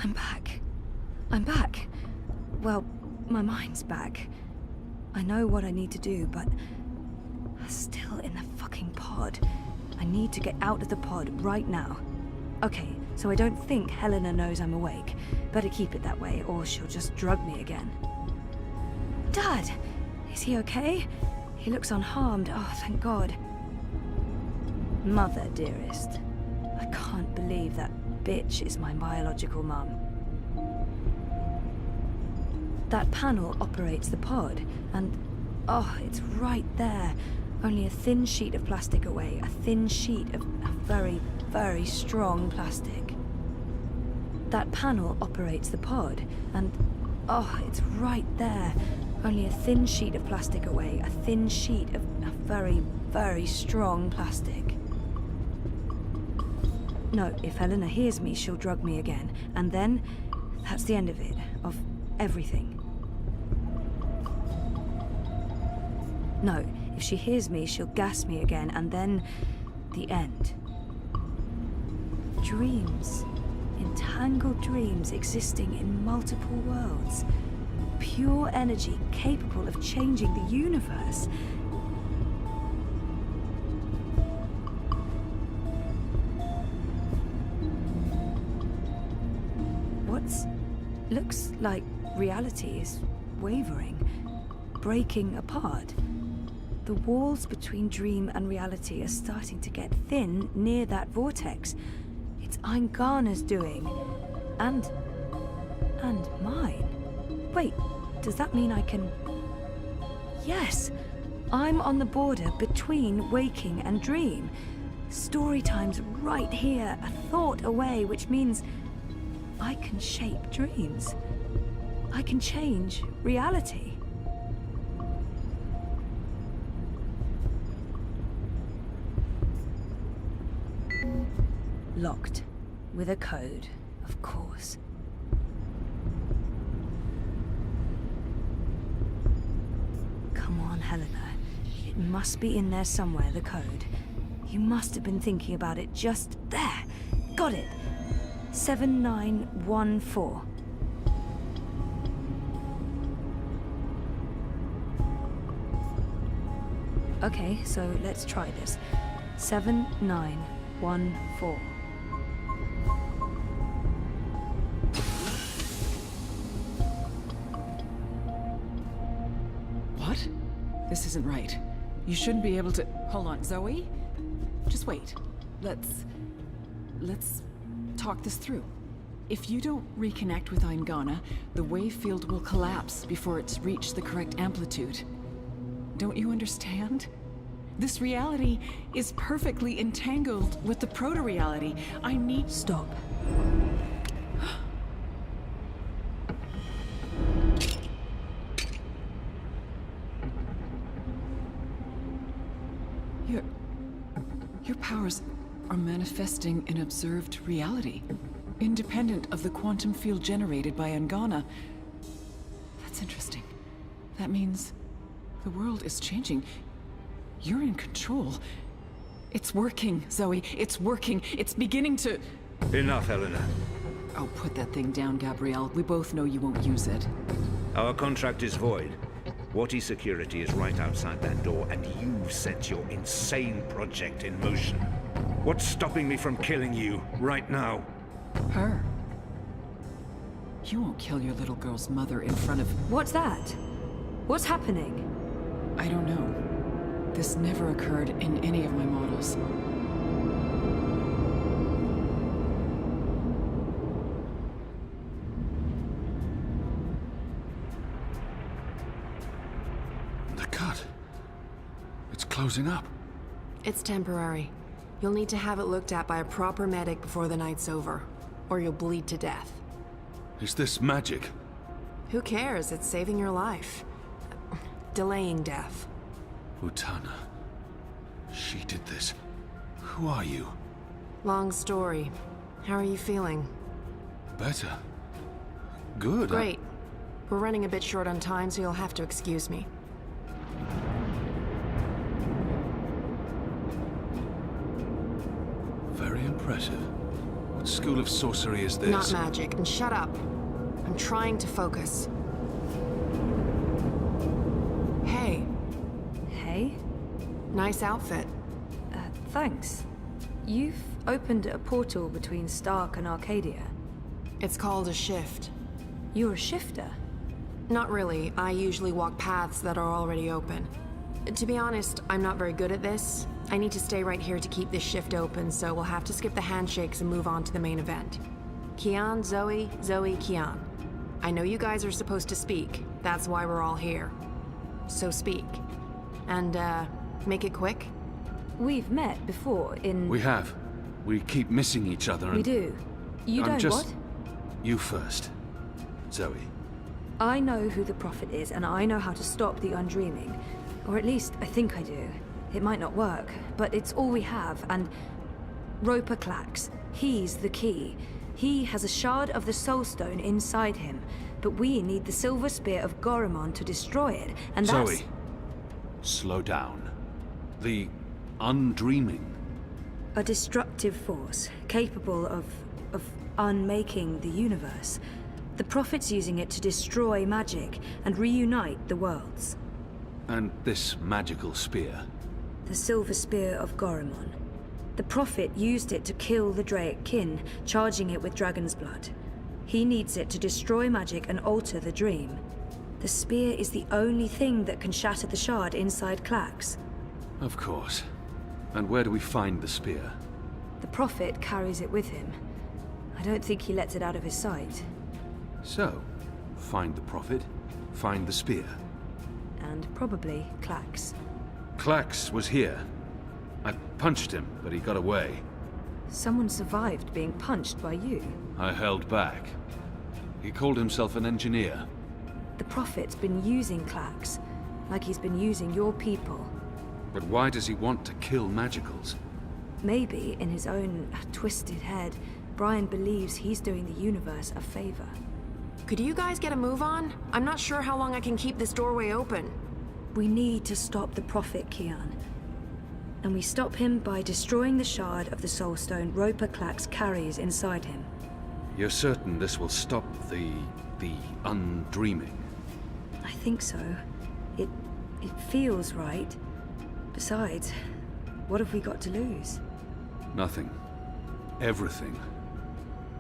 I'm back. I'm back. Well, my mind's back. I know what I need to do, but I'm still in the fucking pod. I need to get out of the pod right now. Okay, so I don't think Helena knows I'm awake. Better keep it that way, or she'll just drug me again. Dad! Is he okay? He looks unharmed. Oh, thank God. Mother, dearest. I can't believe that bitch is my biological mum. That panel operates the pod, and oh, it's right there. Only a thin sheet of plastic away. A thin sheet of very, very strong plastic. That panel operates the pod, and oh, it's right there. Only a thin sheet of plastic away. A thin sheet of very, very strong plastic. No, if Helena hears me, she'll drug me again. And then, that's the end of it. Of everything. No, if she hears me, she'll gas me again, and then the end. Dreams. Entangled dreams existing in multiple worlds. Pure energy capable of changing the universe. What's... looks like reality is wavering, breaking apart. The walls between dream and reality are starting to get thin near that vortex. It's Eingana's doing. And mine. Wait, does that mean I can... Yes! I'm on the border between waking and dream. Story time's right here, a thought away, which means I can shape dreams. I can change reality. Locked. With a code, of course. Come on, Helena. It must be in there somewhere, the code. You must have been thinking about it just there. Got it. 7914. Okay, so let's try this. 7914. What? This isn't right. You shouldn't be able to... Hold on, Zoe? Just wait. Let's talk this through. If you don't reconnect with Eingana, the wave field will collapse before it's reached the correct amplitude. Don't you understand? This reality is perfectly entangled with the proto-reality. I need... Stop. Your powers are manifesting an observed reality, independent of the quantum field generated by Eingana. That's interesting. That means the world is changing. You're in control. It's working, Zoe. It's working. It's beginning to... Enough, Helena. Oh, put that thing down, Gabrielle. We both know you won't use it. Our contract is void. Wati security is right outside that door, and you've set your insane project in motion. What's stopping me from killing you, right now? Her? You won't kill your little girl's mother in front of... What's that? What's happening? I don't know. This never occurred in any of my models. The cut. It's closing up. It's temporary. You'll need to have it looked at by a proper medic before the night's over, or you'll bleed to death. Is this magic? Who cares? It's saving your life. Delaying death. Utana. She did this. Who are you? Long story. How are you feeling? Better. Good. Great. We're running a bit short on time, so you'll have to excuse me. Very impressive. What school of sorcery is this? Not magic. And shut up. I'm trying to focus. Hey, Hey? nice outfit. Thanks. You've opened a portal between Stark and Arcadia. It's called a shift. You're a shifter. Not really. I usually walk paths that are already open. To be honest, I'm not very good at this. I need to stay right here to keep this shift open, so we'll have to skip the handshakes and move on to the main event. Kian, Zoe, Zoe, Kian. I know you guys are supposed to speak. That's why we're all here. So speak. And, make it quick. We've met before in... We have. We keep missing each other and... We do. You I'm don't just- what? You first. Zoe. I know who the Prophet is, and I know how to stop the Undreaming. Or at least, I think I do. It might not work, but it's all we have, and... Roper Clax. He's the key. He has a shard of the Soul Stone inside him, but we need the Silver Spear of Gorimon to destroy it, and that's... Zoe. Slow down. The Undreaming. A destructive force, capable of unmaking the universe. The Prophet's using it to destroy magic and reunite the worlds. And this magical spear. The Silver Spear of Gorimon. The Prophet used it to kill the Draic kin, charging it with dragon's blood. He needs it to destroy magic and alter the dream. The spear is the only thing that can shatter the shard inside Clax. Of course. And where do we find the spear? The Prophet carries it with him. I don't think he lets it out of his sight. So, find the Prophet, find the spear. And probably Clax. Clax was here. I punched him, but he got away. Someone survived being punched by you. I held back. He called himself an engineer. The Prophet's been using Clax, like he's been using your people. But why does he want to kill magicals? Maybe, in his own twisted head, Brian believes he's doing the universe a favor. Could you guys get a move on? I'm not sure how long I can keep this doorway open. We need to stop the Prophet, Kian. And we stop him by destroying the shard of the Soul Stone Roper Clax carries inside him. You're certain this will stop the Undreaming? I think so. It feels right. Besides, what have we got to lose? Nothing. Everything.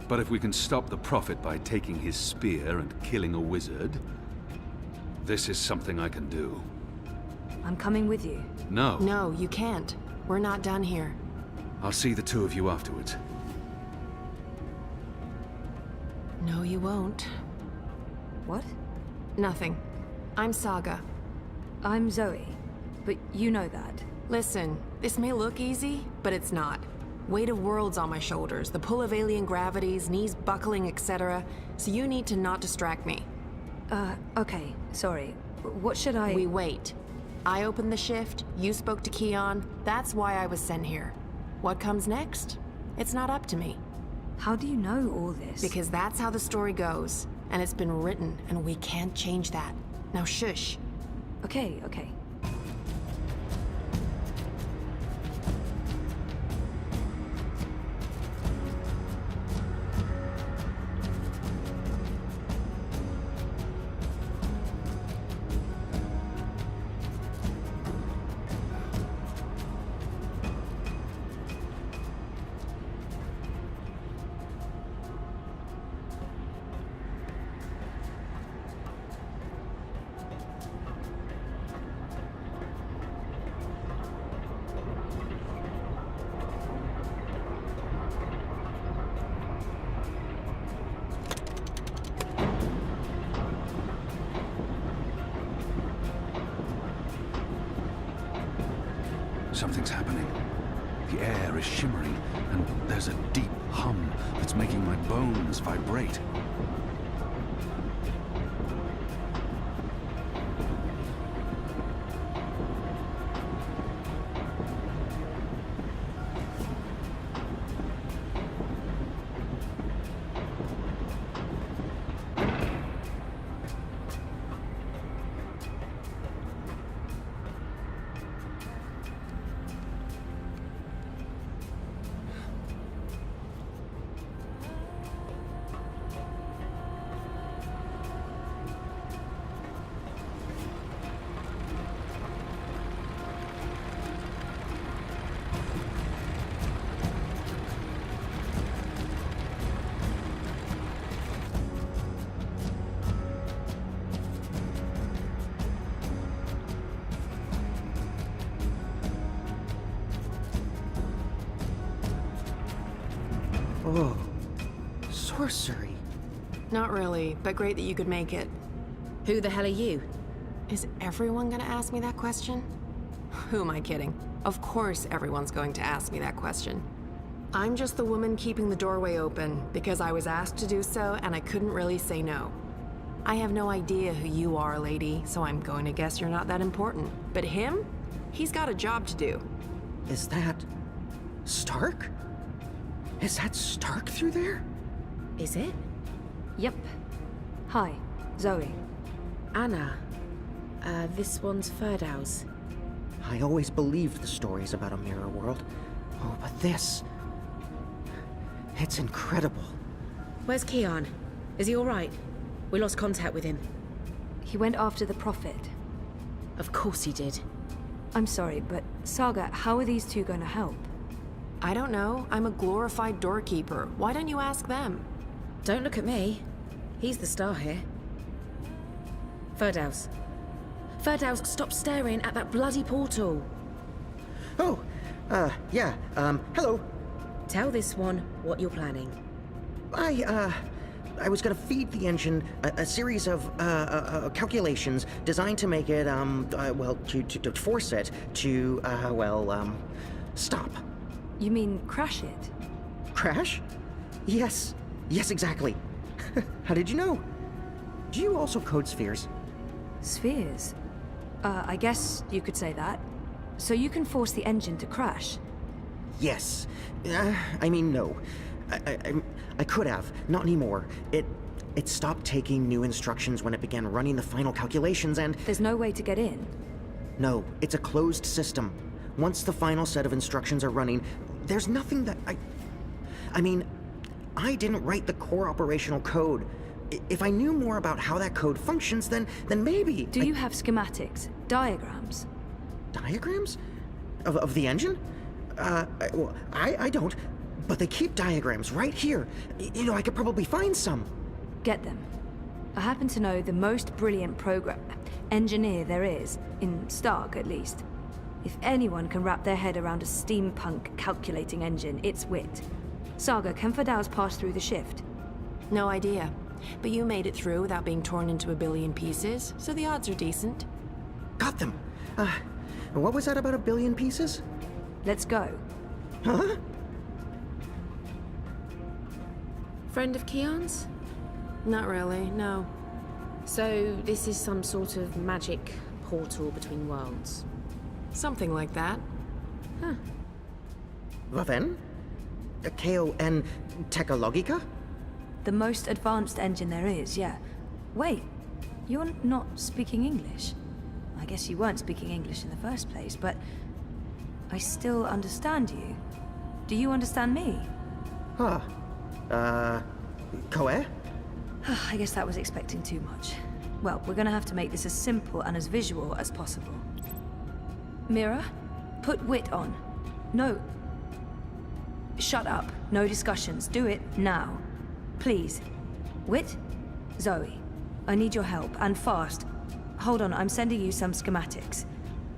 But if we can stop the Prophet by taking his spear and killing a wizard, this is something I can do. I'm coming with you. No. No, you can't. We're not done here. I'll see the two of you afterwards. No, you won't. What? Nothing. I'm Saga. I'm Zoe. But you know that. Listen, this may look easy, but it's not. Weight of worlds on my shoulders, the pull of alien gravities, knees buckling, etc. So you need to not distract me. Okay. Sorry. What should I... We wait. I opened the shift, you spoke to Kian, that's why I was sent here. What comes next? It's not up to me. How do you know all this? Because that's how the story goes. And it's been written, and we can't change that. Now shush. Okay. Something's happening. The air is shimmering, and there's a deep hum that's making my bones vibrate. sorcery. Not really, but great that you could make it. Who the hell are you? Is everyone gonna ask me that question? Who am I kidding? Of course everyone's going to ask me that question. I'm just the woman keeping the doorway open because I was asked to do so and I couldn't really say no. I have no idea who you are, lady, so I'm going to guess you're not that important. But him? He's got a job to do. Is that... Stark? Is that Stark through there? Is it? Yep. Hi, Zoe. Anna. This one's Ferdow's. I always believed the stories about a mirror world. Oh, but this... It's incredible. Where's Keon? Is he alright? We lost contact with him. He went after the Prophet. Of course he did. I'm sorry, but Saga, how are these two going to help? I don't know. I'm a glorified doorkeeper. Why don't you ask them? Don't look at me. He's the star here. Ferdow's. Ferdow's, stop staring at that bloody portal. Oh, yeah, hello. Tell this one what you're planning. I was gonna feed the engine a series of, calculations designed to make it, well, to force it to, stop. You mean crash it? Crash? Yes. Yes, exactly. How did you know? Do you also code spheres? Spheres? I guess you could say that. So you can force the engine to crash? Yes. I mean, no. I could have. Not anymore. It stopped taking new instructions when it began running the final calculations and... There's no way to get in? No, it's a closed system. Once the final set of instructions are running, there's nothing that I mean, I didn't write the core operational code. If I knew more about how that code functions, then maybe... Do you have schematics? Diagrams? Diagrams? Of the engine? Well, I don't. But they keep diagrams right here. You know, I could probably find some. Get them. I happen to know the most brilliant engineer there is, in Stark at least. If anyone can wrap their head around a steampunk calculating engine, it's Wit. Saga, can Ferdow's pass through the shift? No idea. But you made it through without being torn into a billion pieces, so the odds are decent. Got them. What was that about a billion pieces? Let's go. Huh? Friend of Keon's? Not really, no. So this is some sort of magic portal between worlds? Something like that. Huh. Vaven? K-O-N Technologica? The most advanced engine there is, yeah. Wait, you're not speaking English? I guess you weren't speaking English in the first place, but I still understand you. Do you understand me? Huh. Koe? I guess that was expecting too much. Well, we're gonna have to make this as simple and as visual as possible. Mira, put Wit on. No. Shut up. No discussions. Do it now. Please. Wit? Zoe. I need your help, and fast. Hold on, I'm sending you some schematics.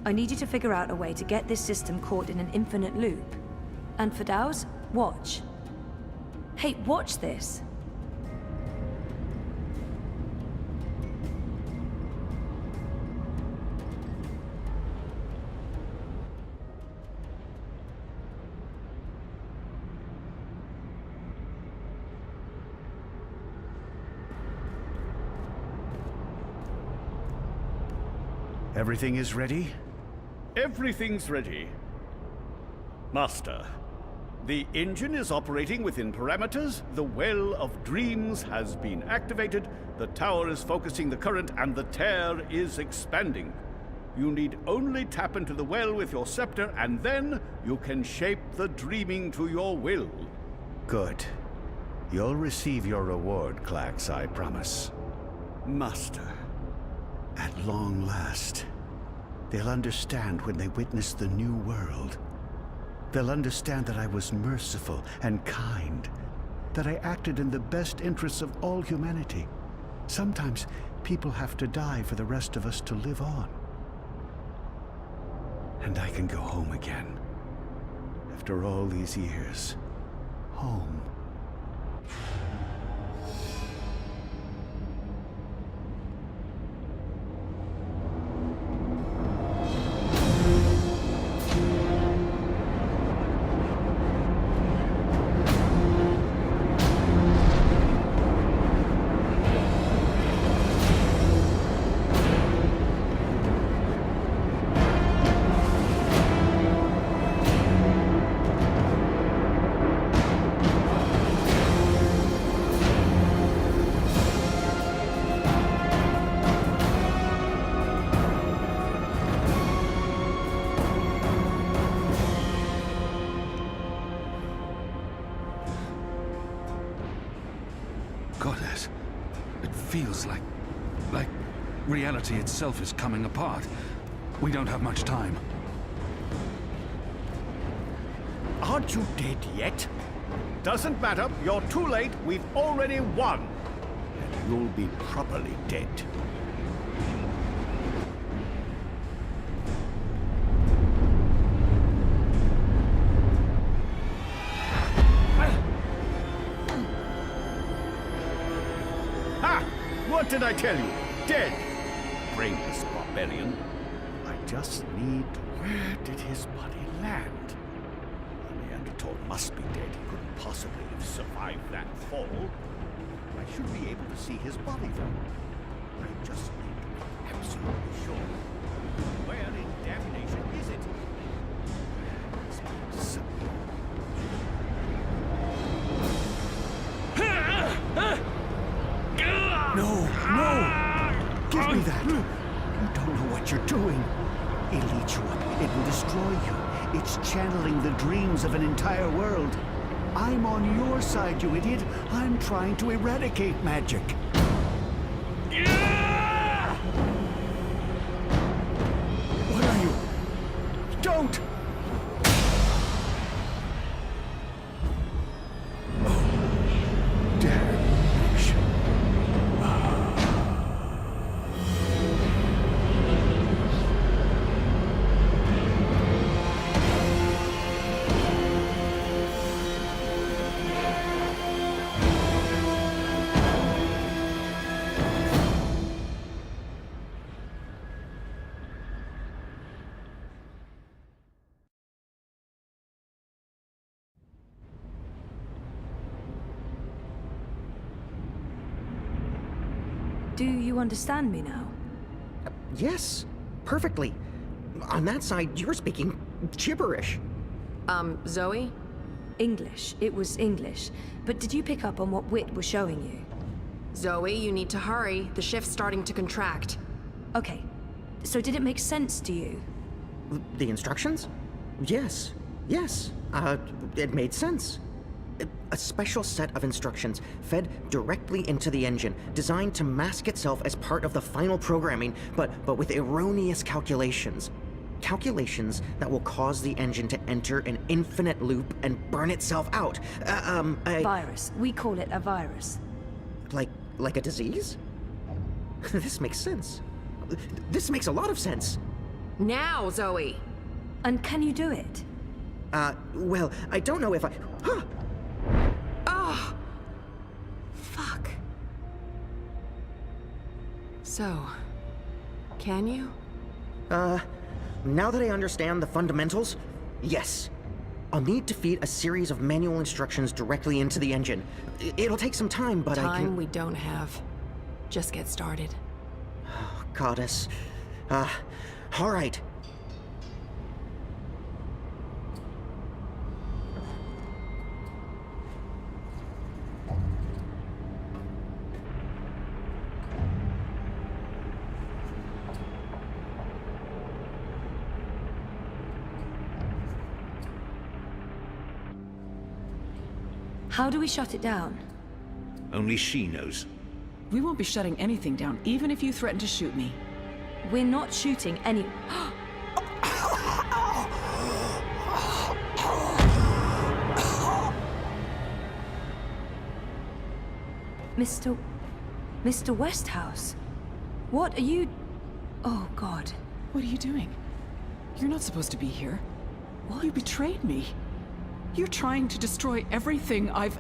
I need you to figure out a way to get this system caught in an infinite loop. And for Dow's, watch. Hey, watch this. Everything is ready? Everything's ready. Master, the engine is operating within parameters, the Well of Dreams has been activated, the tower is focusing the current, and the tear is expanding. You need only tap into the well with your scepter, and then you can shape the dreaming to your will. Good. You'll receive your reward, Klax, I promise. Master. At long last, they'll understand when they witness the new world. They'll understand that I was merciful and kind, that I acted in the best interests of all humanity. Sometimes people have to die for the rest of us to live on. And I can go home again. After all these years, home. Goddess, it feels like reality itself is coming apart. We don't have much time. Aren't you dead yet? Doesn't matter. You're too late. We've already won. And you'll be properly dead. Ha! What did I tell you? Dead. Brainless barbarian. I just need... Where did his body land? The Neanderthal must be dead. He couldn't possibly have survived that fall. I should be able to see his body, though. I just need to be absolutely sure. Where in damnation is it? It's simple. No, no! Give me that! You don't know what you're doing. It'll eat you up. It will destroy you. It's channeling the dreams of an entire world. I'm on your side, you idiot. I'm trying to eradicate magic. What are you? Don't! Oh, damnation. Do you understand me now? Yes, perfectly. On that side, you're speaking gibberish. Zoe? English. It was English. But did you pick up on what Wit was showing you? Zoe, you need to hurry. The shift's starting to contract. Okay. So did it make sense to you? The instructions? Yes. Yes. It made sense. A special set of instructions fed directly into the engine, designed to mask itself as part of the final programming, but with erroneous calculations. Calculations that will cause the engine to enter an infinite loop and burn itself out. Virus. We call it a virus. Like a disease? This makes sense. This makes a lot of sense. Now, Zoe! And can you do it? Well, I don't know if I... Huh! Oh! Fuck. So, can you? Now that I understand the fundamentals, yes. I'll need to feed a series of manual instructions directly into the engine. It'll take some time, but I can... Time we don't have. Just get started. Oh, Goddess. All right. How do we shut it down? Only she knows. We won't be shutting anything down, even if you threaten to shoot me. We're not shooting any... Mr. Westhouse? What are you... Oh, God. What are you doing? You're not supposed to be here. What? You betrayed me. You're trying to destroy everything I've...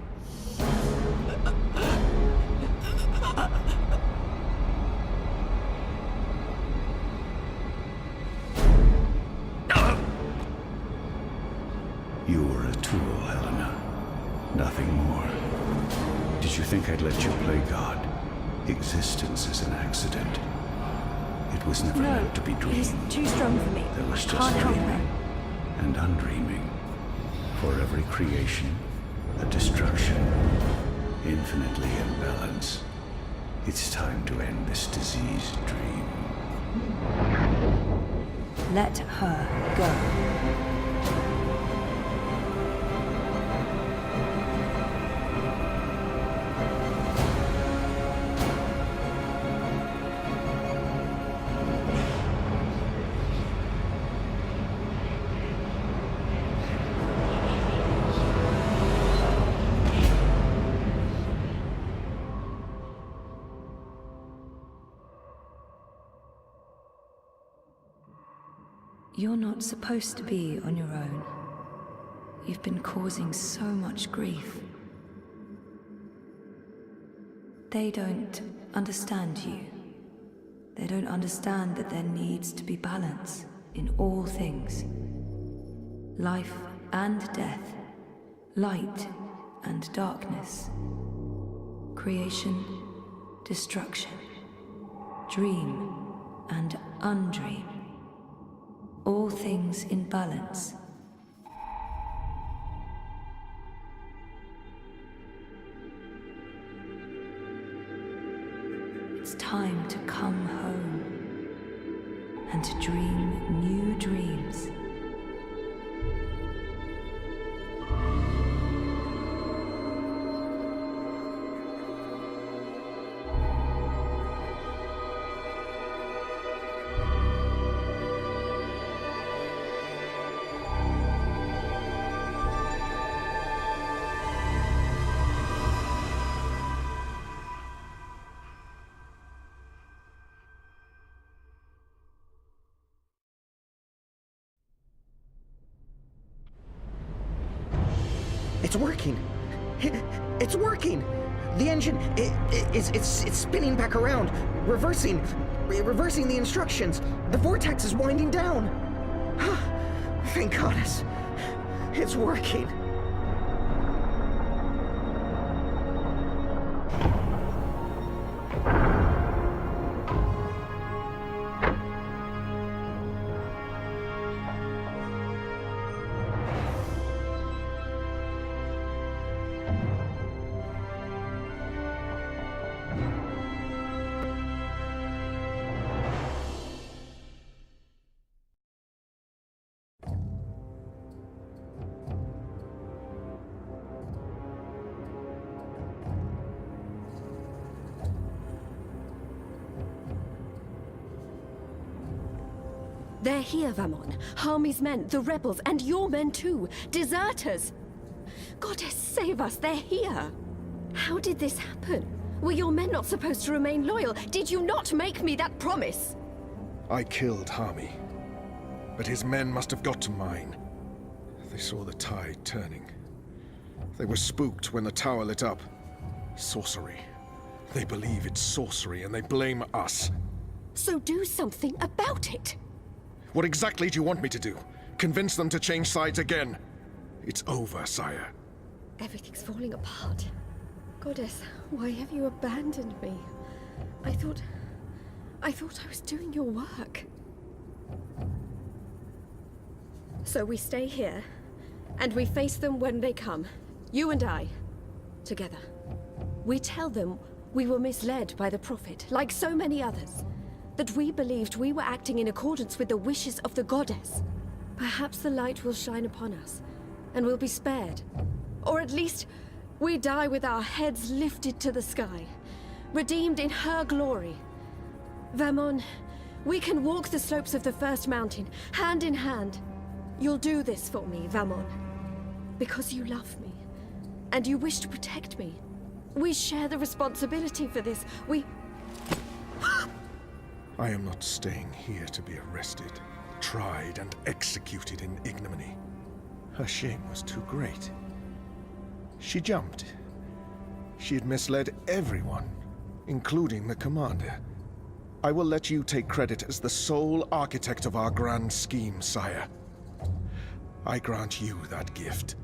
You were a tool, Helena. Nothing more. Did you think I'd let you play God? Existence is an accident. It was never meant to be dreamed. He's too strong for me. There was I just can't help dreaming it. and undreaming. For every creation, a destruction, infinitely in balance. It's time to end this diseased dream. Let her go. You're not supposed to be on your own. You've been causing so much grief. They don't understand you. They don't understand that there needs to be balance in all things. Life and death, light and darkness, creation, destruction, dream and undream. All things in balance. It's time to come home and to dream new dreams. It's working! It's working! The engine, it's spinning back around, reversing the instructions. The vortex is winding down. Thank goddess. It's working. They're here, Vamon. Harmy's men, the rebels, and your men too. Deserters! Goddess, save us, they're here! How did this happen? Were your men not supposed to remain loyal? Did you not make me that promise? I killed Harmy, but his men must have got to mine. They saw the tide turning. They were spooked when the tower lit up. Sorcery. They believe it's sorcery, and they blame us. So do something about it! What exactly do you want me to do? Convince them to change sides again? It's over, sire. Everything's falling apart. Goddess, why have you abandoned me? I thought I was doing your work. So we stay here, and we face them when they come. You and I, together. We tell them we were misled by the Prophet, like so many others. That we believed we were acting in accordance with the wishes of the goddess. Perhaps the light will shine upon us, and we'll be spared. Or at least, we die with our heads lifted to the sky, redeemed in her glory. Vamon, we can walk the slopes of the First Mountain, hand in hand. You'll do this for me, Vamon. Because you love me, and you wish to protect me. We share the responsibility for this. I am not staying here to be arrested, tried, and executed in ignominy. Her shame was too great. She jumped. She had misled everyone, including the commander. I will let you take credit as the sole architect of our grand scheme, sire. I grant you that gift.